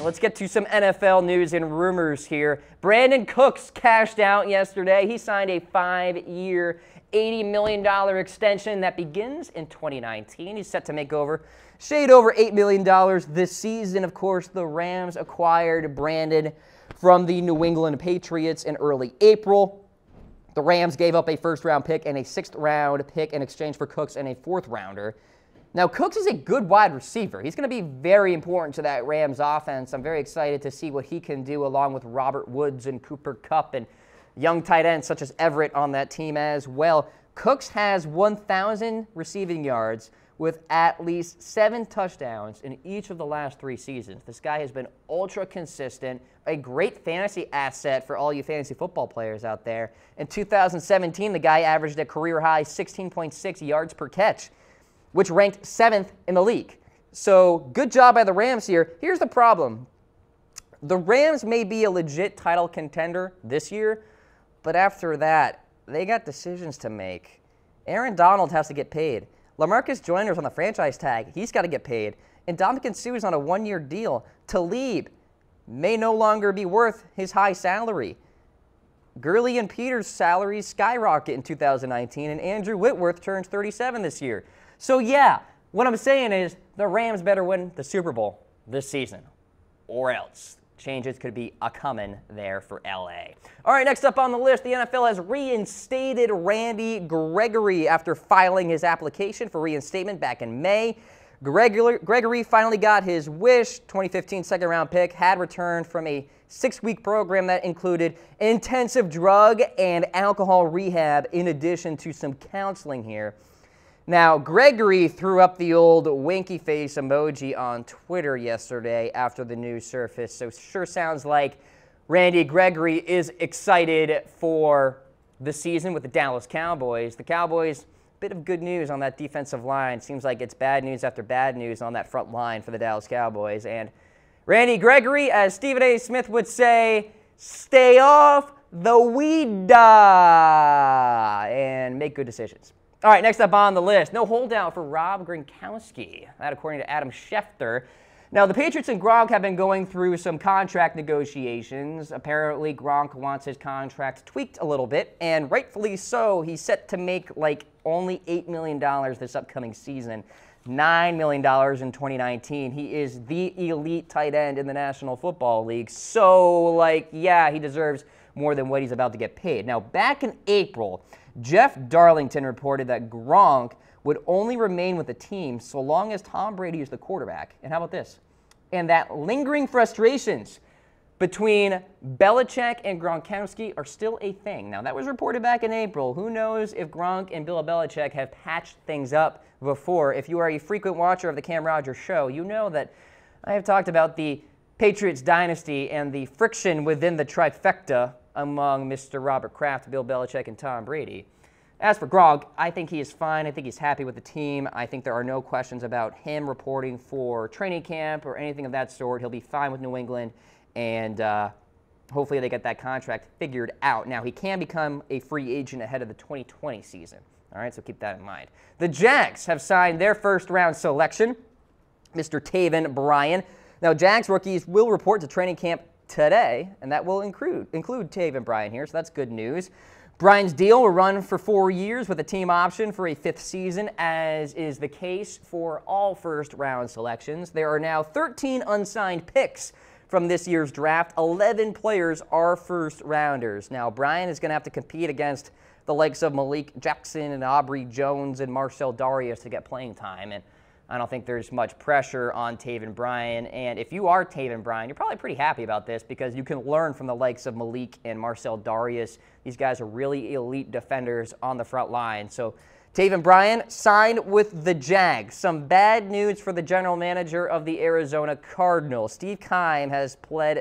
let's get to some NFL news and rumors here. Brandin Cooks cashed out yesterday. He signed a 5-year, $80 million extension that begins in 2019. He's set to make shade over $8 million this season. Of course, the Rams acquired Brandin from the New England Patriots in early April. The Rams gave up a first-round pick and a sixth-round pick in exchange for Cooks and a fourth-rounder. Now, Cooks is a good wide receiver. He's going to be very important to that Rams offense. I'm very excited to see what he can do along with Robert Woods and Cooper Kupp and young tight ends such as Everett on that team as well. Cooks has 1,000 receiving yards with at least 7 touchdowns in each of the last 3 seasons. This guy has been ultra consistent, a great fantasy asset for all you fantasy football players out there. In 2017, the guy averaged a career-high 16.6 yards per catch, which ranked 7th in the league. So good job by the Rams here. Here's the problem. The Rams may be a legit title contender this year, but after that, they got decisions to make. Aaron Donald has to get paid. LaMarcus Joyner's on the franchise tag. He's got to get paid. And Ndamukong Suh's on a 1-year deal. Talib may no longer be worth his high salary. Gurley and Peters' salaries skyrocket in 2019, and Andrew Whitworth turns 37 this year. So yeah, what I'm saying is the Rams better win the Super Bowl this season, or else changes could be a-coming there for LA. All right, next up on the list, the NFL has reinstated Randy Gregory after filing his application for reinstatement back in May. Gregory finally got his wish. 2015 second-round pick had returned from a 6-week program that included intensive drug and alcohol rehab in addition to some counseling here. Now, Gregory threw up the old winky face emoji on Twitter yesterday after the news surfaced, so sure sounds like Randy Gregory is excited for the season with the Dallas Cowboys. The Cowboys, bit of good news on that defensive line. Seems like it's bad news after bad news on that front line for the Dallas Cowboys. And Randy Gregory, as Stephen A. Smith would say, stay off the weed and make good decisions. All right, next up on the list, no holdout for Rob Gronkowski. That according to Adam Schefter. Now, the Patriots and Gronk have been going through some contract negotiations. Apparently, Gronk wants his contract tweaked a little bit, and rightfully so. He's set to make like only $8 million this upcoming season, $9 million in 2019. He is the elite tight end in the National Football League. So, like, yeah, he deserves more than what he's about to get paid. Now, back in April, Jeff Darlington reported that Gronk would only remain with the team so long as Tom Brady is the quarterback. And how about this? And that lingering frustrations between Belichick and Gronkowski are still a thing. Now, that was reported back in April. Who knows if Gronk and Bill Belichick have patched things up before. If you are a frequent watcher of the Cam Rogers Show, you know that I have talked about the Patriots dynasty and the friction within the trifecta among Mr. Robert Kraft, Bill Belichick, and Tom Brady. As for Gronk, I think he is fine. I think he's happy with the team. I think there are no questions about him reporting for training camp or anything of that sort. He'll be fine with New England, and hopefully they get that contract figured out. Now, he can become a free agent ahead of the 2020 season. All right, so keep that in mind. The Jags have signed their first-round selection, Mr. Taven Bryan. Now, Jags rookies will report to training camp today, and that will include Taven Bryan here, so that's good news. Bryan's deal will run for 4 years with a team option for a 5th season, as is the case for all first-round selections. There are now 13 unsigned picks from this year's draft. 11 players are first-rounders. Now, Bryan is going to have to compete against the likes of Malik Jackson and Aubrey Jones and Marcel Darius to get playing time, and I don't think there's much pressure on Taven Bryan. And if you are Taven Bryan, you're probably pretty happy about this because you can learn from the likes of Malik and Marcel Darius. These guys are really elite defenders on the front line. So Taven Bryan signed with the Jags. Some bad news for the general manager of the Arizona Cardinals. Steve Keim has pled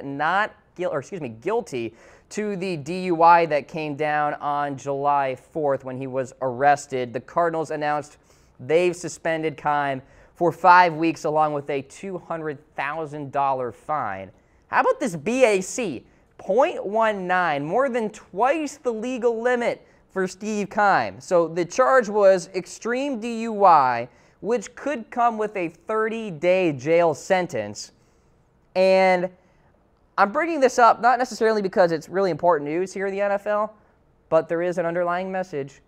guilty to the DUI that came down on July 4th when he was arrested. The Cardinals announced they've suspended Keim for 5 weeks along with a $200,000 fine. How about this BAC? 0.19, more than twice the legal limit for Steve Keim. So the charge was extreme DUI, which could come with a 30-day jail sentence. And I'm bringing this up not necessarily because it's really important news here in the NFL, but there is an underlying message.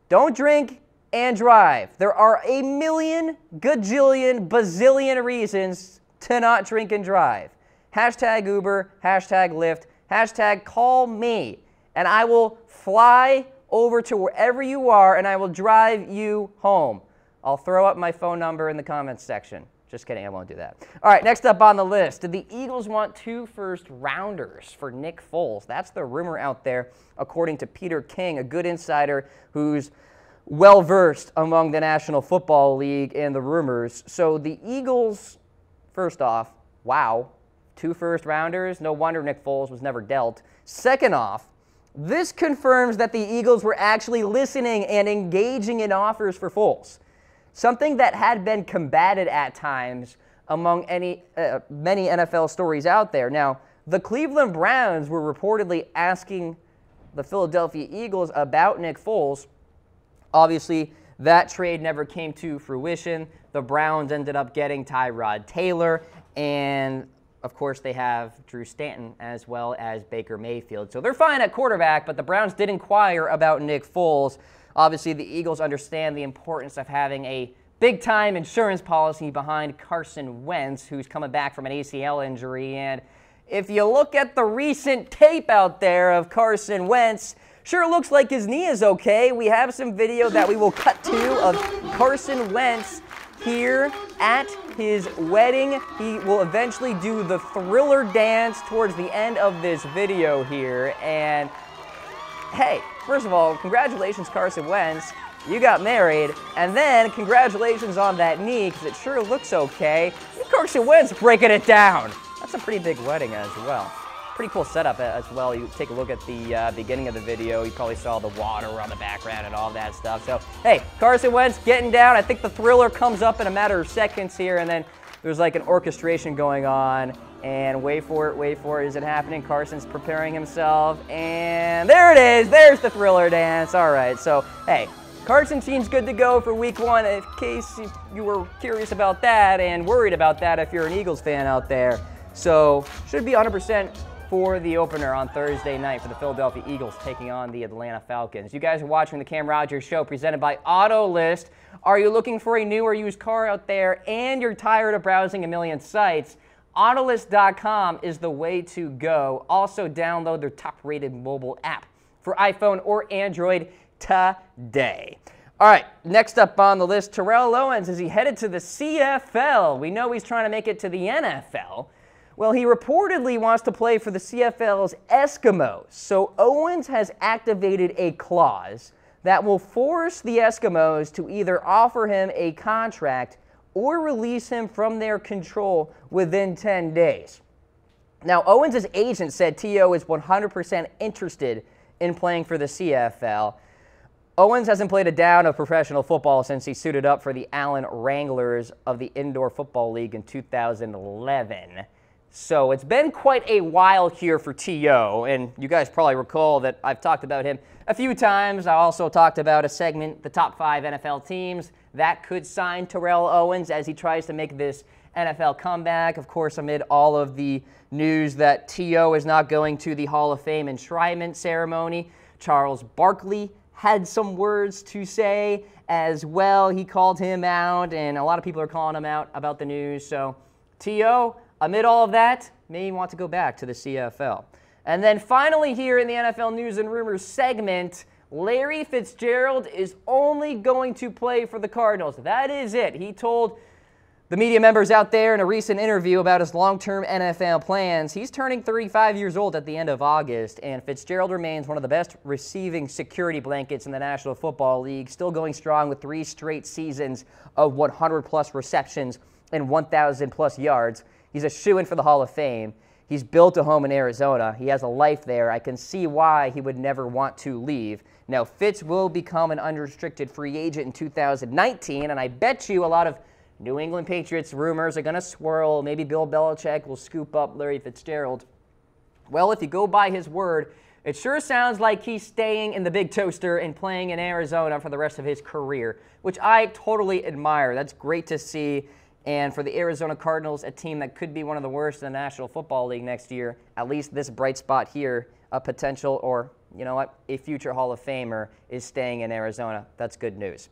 Don't drink and drive. There are a million, gajillion, bazillion reasons to not drink and drive. Hashtag Uber, hashtag Lyft, hashtag call me, and I will fly over to wherever you are and I will drive you home. I'll throw up my phone number in the comments section. Just kidding, I won't do that. All right, next up on the list, did the Eagles want 2 first-rounders for Nick Foles? That's the rumor out there, according to Peter King, a good insider who's well-versed among the National Football League and the rumors. So the Eagles, first off, wow, 2 first-rounders. No wonder Nick Foles was never dealt. Second off, this confirms that the Eagles were actually listening and engaging in offers for Foles, something that had been combated at times among many NFL stories out there. Now, the Cleveland Browns were reportedly asking the Philadelphia Eagles about Nick Foles. Obviously, that trade never came to fruition. The Browns ended up getting Tyrod Taylor, and of course, they have Drew Stanton as well as Baker Mayfield. So they're fine at quarterback, but the Browns did inquire about Nick Foles. Obviously, the Eagles understand the importance of having a big-time insurance policy behind Carson Wentz, who's coming back from an ACL injury. And if you look at the recent tape out there of Carson Wentz, sure looks like his knee is okay. We have some video that we will cut to of Carson Wentz here at his wedding. He will eventually do the Thriller dance towards the end of this video here. And hey, first of all, congratulations, Carson Wentz. You got married. And then congratulations on that knee, because it sure looks okay. Carson Wentz breaking it down. That's a pretty big wedding as well. Pretty cool setup as well. You take a look at the beginning of the video. You probably saw the water on the background and all that stuff. So, hey, Carson Wentz getting down. I think the Thriller comes up in a matter of seconds here, and then there's like an orchestration going on. And wait for it, wait for it. Is it happening? Carson's preparing himself, and there it is. There's the Thriller dance. All right, so, hey, Carson seems good to go for week 1, in case you were curious about that and worried about that if you're an Eagles fan out there. So, should be 100% for the opener on Thursday night for the Philadelphia Eagles taking on the Atlanta Falcons. You guys are watching the Cam Rogers Show presented by AutoList. Are you looking for a new or used car out there and you're tired of browsing a million sites? Autolist.com is the way to go. Also, download their top-rated mobile app for iPhone or Android today. All right, next up on the list, Terrell Owens. Is he headed to the CFL? We know he's trying to make it to the NFL. Well, he reportedly wants to play for the CFL's Eskimos. So Owens has activated a clause that will force the Eskimos to either offer him a contract or release him from their control within 10 days. Now, Owens' agent said T.O. is 100% interested in playing for the CFL. Owens hasn't played a down of professional football since he suited up for the Allen Wranglers of the Indoor Football League in 2011. So it's been quite a while here for T.O., and you guys probably recall that I've talked about him a few times. I also talked about a segment, the top 5 NFL teams that could sign Terrell Owens as he tries to make this NFL comeback. Of course, amid all of the news that T.O. is not going to the Hall of Fame enshrinement ceremony, Charles Barkley had some words to say as well. He called him out, and a lot of people are calling him out about the news. So T.O., amid all of that, may want to go back to the CFL. And then finally here in the NFL News and Rumors segment, Larry Fitzgerald is only going to play for the Cardinals. That is it. He told the media members out there in a recent interview about his long-term NFL plans. He's turning 35 years old at the end of August, and Fitzgerald remains one of the best receiving security blankets in the National Football League, still going strong with 3 straight seasons of 100-plus receptions and 1,000-plus yards. He's a shoo-in for the Hall of Fame. He's built a home in Arizona. He has a life there. I can see why he would never want to leave. Now, Fitz will become an unrestricted free agent in 2019, and I bet you a lot of New England Patriots rumors are going to swirl. Maybe Bill Belichick will scoop up Larry Fitzgerald. Well, if you go by his word, it sure sounds like he's staying in the Big Toaster and playing in Arizona for the rest of his career, which I totally admire. That's great to see. And for the Arizona Cardinals, a team that could be one of the worst in the National Football League next year, at least this bright spot here, a potential or, you know what, a future Hall of Famer is staying in Arizona. That's good news.